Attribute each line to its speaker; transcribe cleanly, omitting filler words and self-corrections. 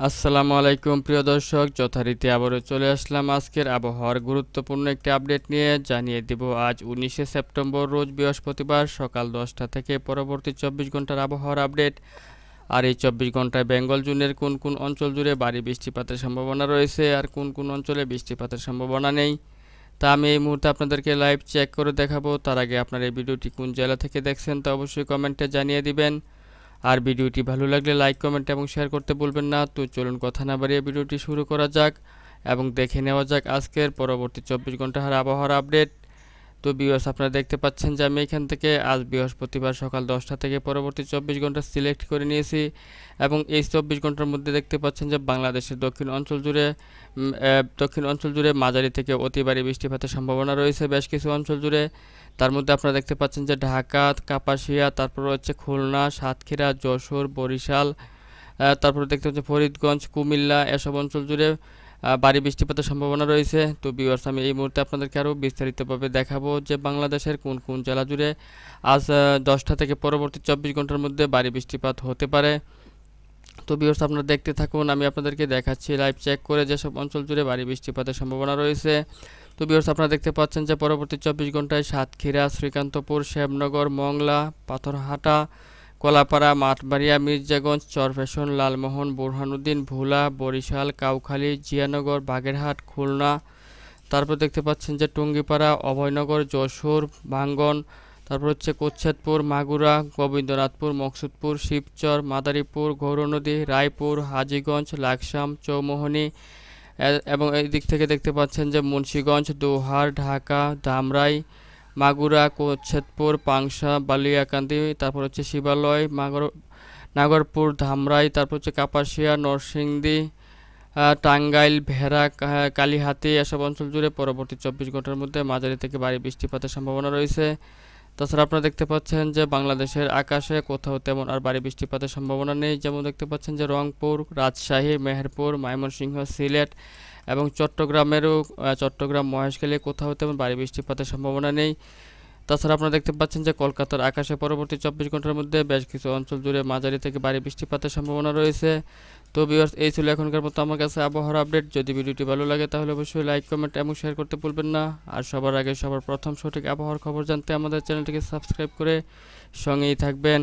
Speaker 1: আসসালামু আলাইকুম প্রিয় দর্শক, যথারীতি আবারও চলে আসলাম আজকের আবহাওয়ার গুরুত্বপূর্ণ একটি আপডেট নিয়ে। জানিয়ে দিব আজ 19শে সেপ্টেম্বর রোজ বৃহস্পতিবার সকাল 10টা থেকে পরবর্তী 24 ঘন্টার আবহাওয়ার আপডেট। আর এই 24 ঘন্টায় বেঙ্গল জুনের কোন কোন অঞ্চল জুড়ে ভারী বৃষ্টিপাতের সম্ভাবনা রয়েছে আর কোন কোন অঞ্চলে বৃষ্টিপাতের সম্ভাবনা নেই, তা আমি এই মুহূর্তে আপনাদেরকে লাইভ চেক করে দেখাবো। তার আগে আপনার এই ভিডিওটি কোন জেলা থেকে দেখছেন তা অবশ্যই কমেন্টে জানিয়ে দিবেন। আর ভিডিওটি ভালো লাগলে লাইক, কমেন্ট এবং শেয়ার করতে ভুলবেন না। তো চলুন কথা না বাড়িয়ে ভিডিওটি শুরু করা যাক এবং দেখে নেওয়া যাক আজকের পরবর্তী 24 ঘন্টার আবহাওয়ার আপডেট। তো ভিউয়ার্স, আপনারা দেখতে পাচ্ছেন যে আমি এখান থেকে আজ বৃহস্পতিবার সকাল 10টা থেকে পরবর্তী 24 ঘন্টা সিলেক্ট করে নিয়েছি এবং এই 24 ঘন্টার মধ্যে দেখতে পাচ্ছেন যে বাংলাদেশের দক্ষিণ অঞ্চল জুড়ে মাঝারি থেকে অতি ভারী বৃষ্টিপাতের সম্ভাবনা রয়েছে বেশ কিছু অঞ্চল জুড়ে। তার মধ্যে আপনারা দেখতে পাচ্ছেন যে ঢাকা, কাপাসিয়া, তারপর হচ্ছে খুলনা, সাতক্ষীরা, যশোর, বরিশাল, তারপরে দেখতে পাচ্ছেন ফরিদগঞ্জ, কুমিল্লা, এসব অঞ্চল জুড়ে ভারী বৃষ্টিপাতের সম্ভাবনা রয়েছে। তো ভিউয়ার্স, আমি এই মুহূর্তে আপনাদেরকে আরও বিস্তারিতভাবে দেখাবো যে বাংলাদেশের কোন কোন জেলা জুড়ে আজ 10টা থেকে পরবর্তী 24 ঘন্টার মধ্যে ভারী বৃষ্টিপাত হতে পারে। তো ভিউয়ার্স, আপনারা দেখতে থাকুন, আমি আপনাদেরকে দেখাচ্ছি লাইভ চেক করে যেসব অঞ্চল জুড়ে ভারী বৃষ্টিপাতের সম্ভাবনা রয়েছে। তো ভিউয়ার্স, আপনারা দেখতে পাচ্ছেন যে পরবর্তী 24 ঘন্টায় সাতক্ষীরা, শ্রীকান্তপুর, শ্যামনগর, মংলা, পাথরহাটা, কলাপাড়া, মাঠবাড়িয়া, মির্জাগঞ্জ, চরফ্যাশন, লালমোহন, বোরহানুদ্দিন, ভোলা, বরিশাল, কাউখালী, জিয়ানগর, বাগেরহাট, খুলনা, তারপর দেখতে পাচ্ছেন যে টুঙ্গিপাড়া, অভয়নগর, যশোর, ভাঙ্গন, তারপর হচ্ছে কোচ্ছেদপুর, মাগুরা, গোবিন্দনাথপুর, মকসুদপুর, শিবচর, মাদারীপুর, গৌরনদী, রায়পুর, হাজীগঞ্জ, লাকসাম, চৌমোহনী এবং এই দিক থেকে দেখতে পাচ্ছেন যে মুন্সীগঞ্জ, দোহার, ঢাকা, ধামরাই, মাগুরা, কোচ্ছেদপুর, পাংশা, বালিয়াকান্দি, তারপর হচ্ছে শিবালয়, নাগরপুর, ধামরাই, তারপর হচ্ছে কাপাসিয়া, নরসিংদী, টাঙ্গাইল, ভেড়া, কালিহাতী, এসব অঞ্চল জুড়ে পরবর্তী 24 ঘন্টার মধ্যে মাঝারি থেকে ভারী বৃষ্টিপাতের সম্ভাবনা রয়েছে। তাছাড়া আপনারা দেখতে পাচ্ছেন যে বাংলাদেশের আকাশে কোথাও তেমন আর ভারী বৃষ্টিপাতের সম্ভাবনা নেই। যেমন দেখতে পাচ্ছেন যে রংপুর, রাজশাহী, মেহেরপুর, ময়মনসিংহ, সিলেট এবং চট্টগ্রাম, মহেশখালী কোথাও তেমন ভারী বৃষ্টিপাতের সম্ভাবনা নেই। তাছাড়া আপনারা দেখতে পাচ্ছেন যে কলকাতার আকাশে পরবর্তী 24 ঘন্টার মধ্যে বেশ কিছু অঞ্চল জুড়ে মাঝারি থেকে ভারী বৃষ্টিপাতের সম্ভাবনা রয়েছে। তো ভিউয়ার্স, এই ছিল এখনকার মতো আমার কাছে আবহাওয়ার আপডেট। যদি ভিডিওটি ভালো লাগে তাহলে অবশ্যই লাইক, কমেন্ট এবং শেয়ার করতে ভুলবেন না। আর সবার আগে সবার প্রথম সঠিক আবহাওয়ার খবর জানতে আমাদের চ্যানেলটিকে সাবস্ক্রাইব করে সঙ্গেই থাকবেন।